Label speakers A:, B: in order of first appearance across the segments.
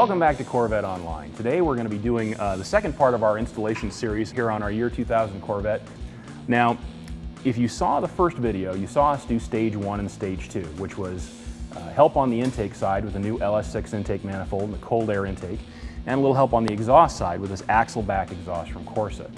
A: Welcome back to Corvette Online. Today we're going to be doing the second part of our installation series here on our year 2000 Corvette. Now, if you saw the first video, you saw us do stage 1 and stage 2, which was help on the intake side with a new LS6 intake manifold and the cold air intake, and a little help on the exhaust side with this axle back exhaust from Corsa.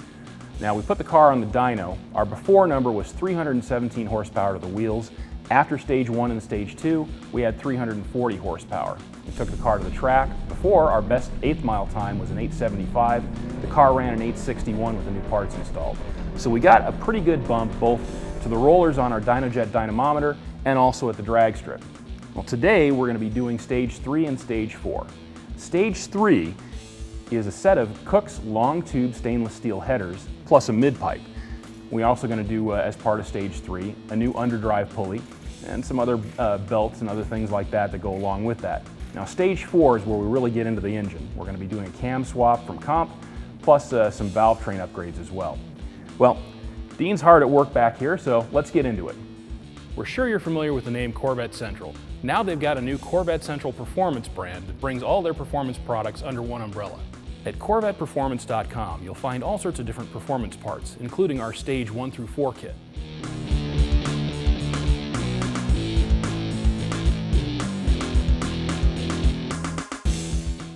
A: Now, we put the car on the dyno. Our before number was 317 horsepower to the wheels. After stage 1 and stage 2, we had 340 horsepower. We took the car to the track. Before, our best 8th mile time was an 875. The car ran an 861 with the new parts installed. So we got a pretty good bump both to the rollers on our DynoJet dynamometer and also at the drag strip. Well, today we're going to be doing stage 3 and stage 4. Stage 3 is a set of Kooks long tube stainless steel headers plus a mid-pipe. We're also going to do, as part of stage 3, a new underdrive pulley and some other belts and other things like that that go along with that. Now, stage 4 is where we really get into the engine. We're going to be doing a cam swap from Comp, plus some valve train upgrades as well. Well, Dean's hard at work back here, so let's get into it. We're sure you're familiar with the name Corvette Central. Now they've got a new Corvette Central Performance brand that brings all their performance products under one umbrella. At CorvettePerformance.com, you'll find all sorts of different performance parts, including our stage 1 through 4 kit.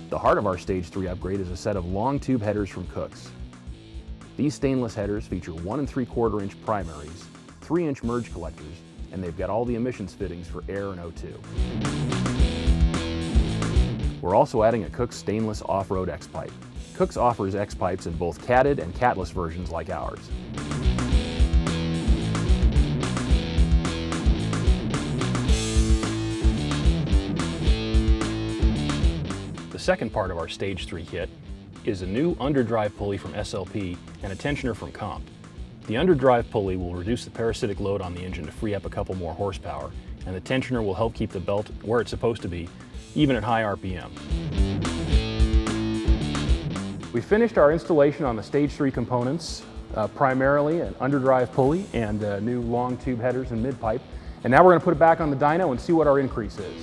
A: The heart of our stage 3 upgrade is a set of long tube headers from Kooks. These stainless headers feature 1 3/4 inch primaries, 3-inch merge collectors, and they've got all the emissions fittings for air and O2. We're also adding a Kooks stainless off-road X-pipe. Kooks offers X-pipes in both catted and catless versions like ours. The second part of our stage 3 kit is a new underdrive pulley from SLP and a tensioner from Comp. The underdrive pulley will reduce the parasitic load on the engine to free up a couple more horsepower, and the tensioner will help keep the belt where it's supposed to be, even at high RPM. We finished our installation on the stage 3 components, primarily an underdrive pulley and new long tube headers and mid-pipe, and now we're going to put it back on the dyno and see what our increase is.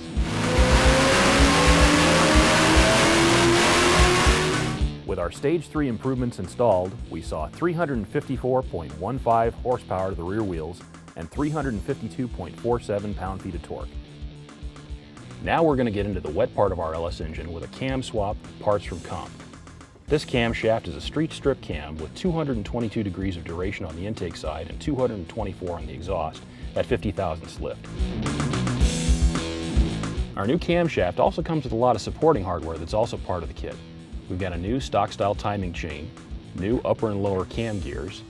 A: With our stage 3 improvements installed, we saw 354.15 horsepower to the rear wheels and 352.47 pound-feet of torque. Now we're going to get into the wet part of our LS engine with a cam swap parts from Comp. This camshaft is a street strip cam with 222 degrees of duration on the intake side and 224 on the exhaust at 50 thousandths lift. Our new camshaft also comes with a lot of supporting hardware that's also part of the kit. We've got a new stock-style timing chain, new upper and lower cam gears.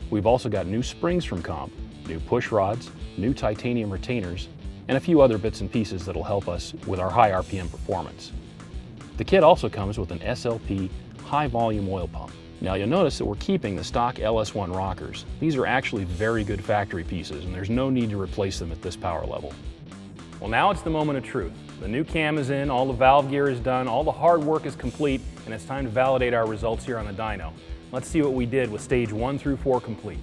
A: We've also got new springs from Comp, new push rods, new titanium retainers, and a few other bits and pieces that'll help us with our high RPM performance. The kit also comes with an SLP high-volume oil pump. Now you'll notice that we're keeping the stock LS1 rockers. These are actually very good factory pieces, and there's no need to replace them at this power level. Well, now it's the moment of truth. The new cam is in, all the valve gear is done, all the hard work is complete, and it's time to validate our results here on the dyno. Let's see what we did with stage 1 through 4 complete.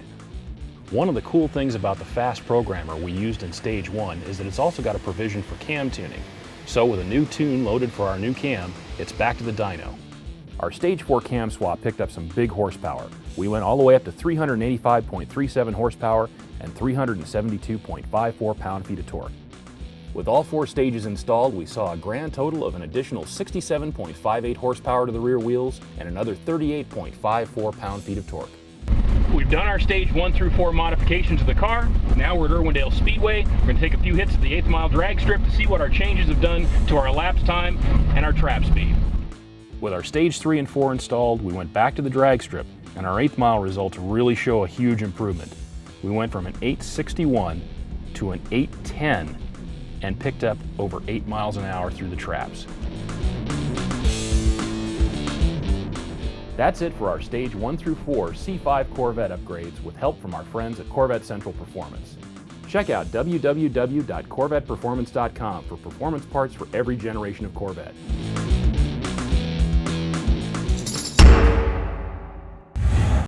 A: One of the cool things about the fast programmer we used in stage 1 is that it's also got a provision for cam tuning. So with a new tune loaded for our new cam, it's back to the dyno. Our stage 4 cam swap picked up some big horsepower. We went all the way up to 385.37 horsepower and 372.54 pound-feet of torque. With all 4 stages installed, we saw a grand total of an additional 67.58 horsepower to the rear wheels and another 38.54 pound-feet of torque. We've done our stage 1 through 4 modifications to the car. Now we're at Irwindale Speedway. We're going to take a few hits at the 8th mile drag strip to see what our changes have done to our elapsed time and our trap speed. With our stage 3 and 4 installed, we went back to the drag strip, and our 8th mile results really show a huge improvement. We went from an 861 to an 810 and picked up over 8 miles an hour through the traps. That's it for our stage 1 through 4 C5 Corvette upgrades with help from our friends at Corvette Central Performance. Check out www.corvetteperformance.com for performance parts for every generation of Corvette.